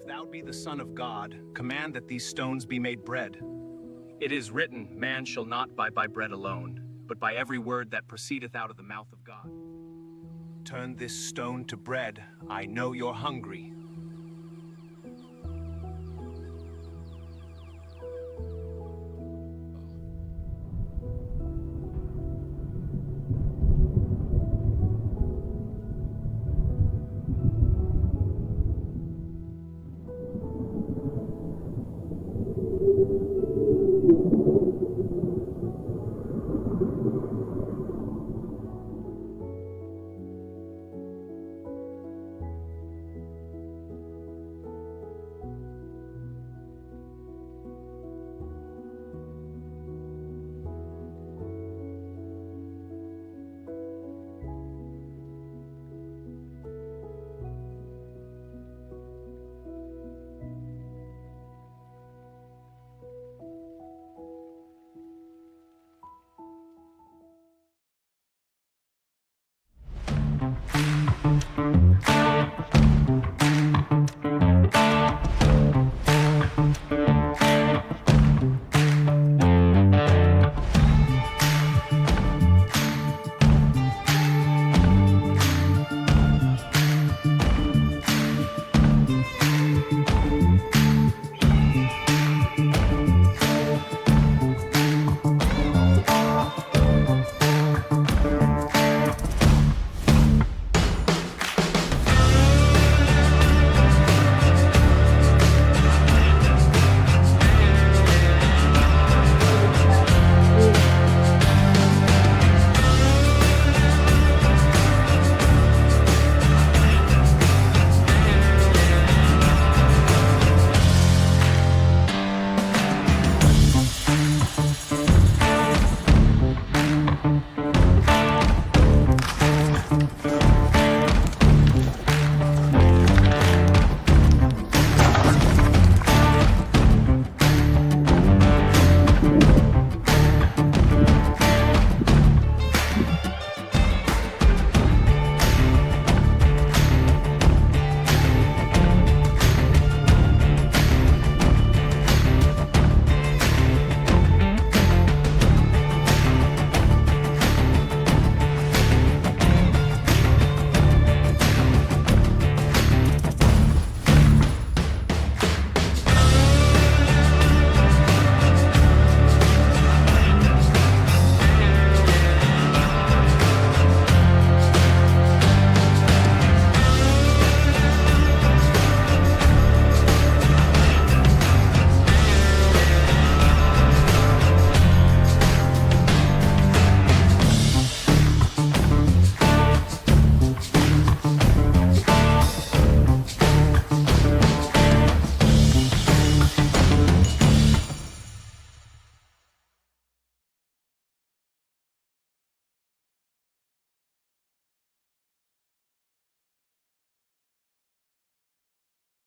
If thou be the Son of God, command that these stones be made bread. It is written, man shall not live by bread alone, but by every word that proceedeth out of the mouth of God. Turn this stone to bread. I know you're hungry.